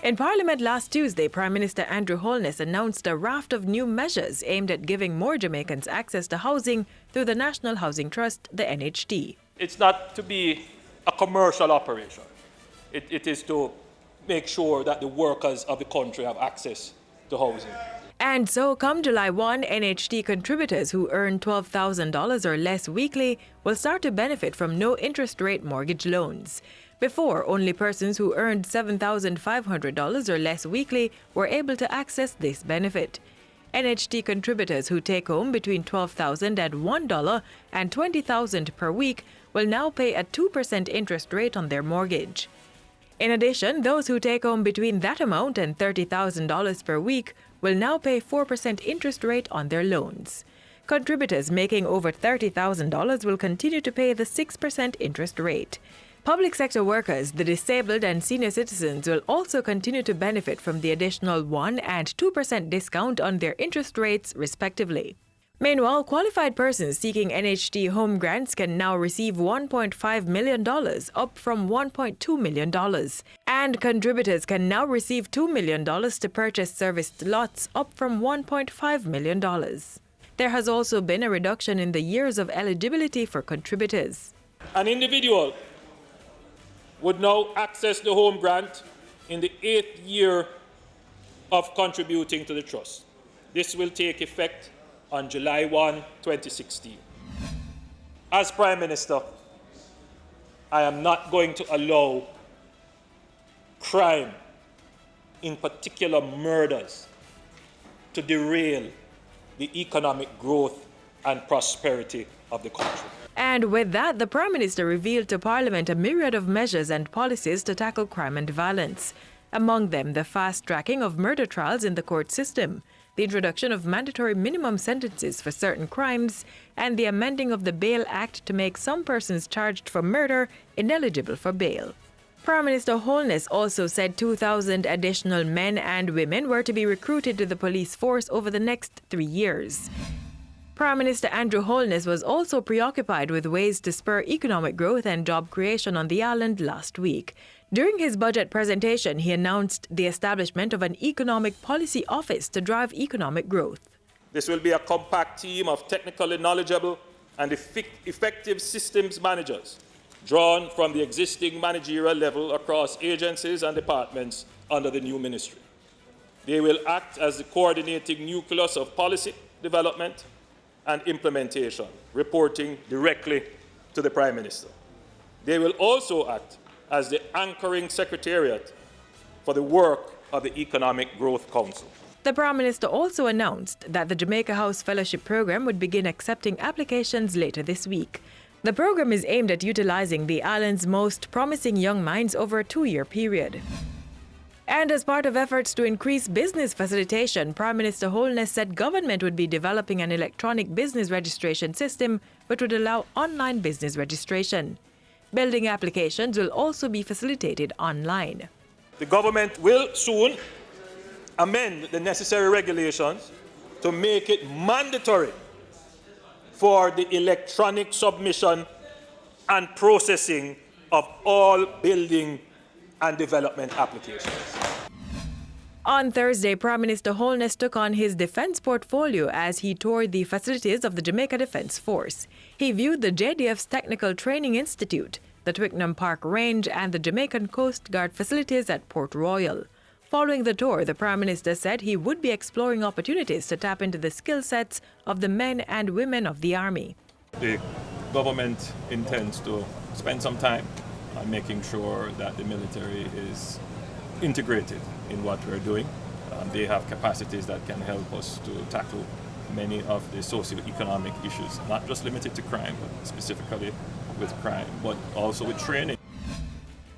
In Parliament last Tuesday, Prime Minister Andrew Holness announced a raft of new measures aimed at giving more Jamaicans access to housing through the National Housing Trust, the NHT. It's not to be a commercial operation. It is to make sure that the workers of the country have access to housing. And so, come July 1, NHT contributors who earn $12,000 or less weekly will start to benefit from no interest rate mortgage loans. Before, only persons who earned $7,500 or less weekly were able to access this benefit. NHT contributors who take home between $12,000 at $1 and $20,000 per week will now pay a 2% interest rate on their mortgage. In addition, those who take home between that amount and $30,000 per week will now pay 4% interest rate on their loans. Contributors making over $30,000 will continue to pay the 6% interest rate. Public sector workers, the disabled and senior citizens will also continue to benefit from the additional 1% and 2% discount on their interest rates, respectively. Meanwhile, qualified persons seeking NHT home grants can now receive $1.5 million, up from $1.2 million. And contributors can now receive $2 million to purchase serviced lots, up from $1.5 million. There has also been a reduction in the years of eligibility for contributors. An individual would now access the home grant in the 8th year of contributing to the trust. This will take effect on July 1, 2016. As Prime Minister, I am not going to allow crime, in particular murders, to derail the economic growth and prosperity of the country. And with that, the Prime Minister revealed to Parliament a myriad of measures and policies to tackle crime and violence. Among them, the fast-tracking of murder trials in the court system, the introduction of mandatory minimum sentences for certain crimes, and the amending of the Bail Act to make some persons charged for murder ineligible for bail. Prime Minister Holness also said 2,000 additional men and women were to be recruited to the police force over the next 3 years. Prime Minister Andrew Holness was also preoccupied with ways to spur economic growth and job creation on the island last week. During his budget presentation, he announced the establishment of an economic policy office to drive economic growth. This will be a compact team of technically knowledgeable and effective systems managers drawn from the existing managerial level across agencies and departments under the new ministry. They will act as the coordinating nucleus of policy development and implementation, reporting directly to the Prime Minister. They will also act as the anchoring secretariat for the work of the Economic Growth Council. The Prime Minister also announced that the Jamaica House Fellowship Program would begin accepting applications later this week. The program is aimed at utilizing the island's most promising young minds over a 2-year period. And as part of efforts to increase business facilitation, Prime Minister Holness said government would be developing an electronic business registration system which would allow online business registration. Building applications will also be facilitated online. The government will soon amend the necessary regulations to make it mandatory for the electronic submission and processing of all building and development applications. On Thursday, Prime Minister Holness took on his defense portfolio as he toured the facilities of the Jamaica Defense Force. He viewed the JDF's Technical Training Institute, the Twickenham Park Range, and the Jamaican Coast Guard facilities at Port Royal. Following the tour, the Prime Minister said he would be exploring opportunities to tap into the skill sets of the men and women of the Army. The government intends to spend some time on making sure that the military is integrated in what we're doing. They have capacities that can help us to tackle many of the socio-economic issues, not just limited to crime, but specifically with crime, but also with training.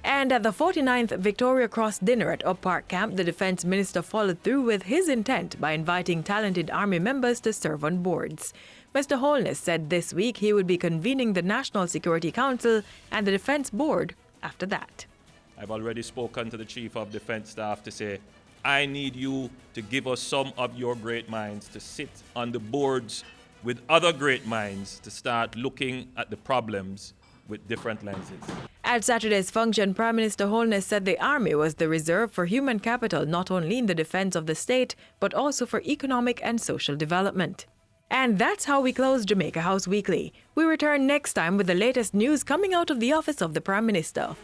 And at the 49th Victoria Cross dinner at Up Park Camp, the Defence Minister followed through with his intent by inviting talented Army members to serve on boards. Mr. Holness said this week he would be convening the National Security Council and the Defence Board after that. I've already spoken to the Chief of Defence Staff to say, I need you to give us some of your great minds to sit on the boards with other great minds to start looking at the problems with different lenses. At Saturday's function, Prime Minister Holness said the Army was the reserve for human capital not only in the defense of the state, but also for economic and social development. And that's how we close Jamaica House Weekly. We return next time with the latest news coming out of the office of the Prime Minister.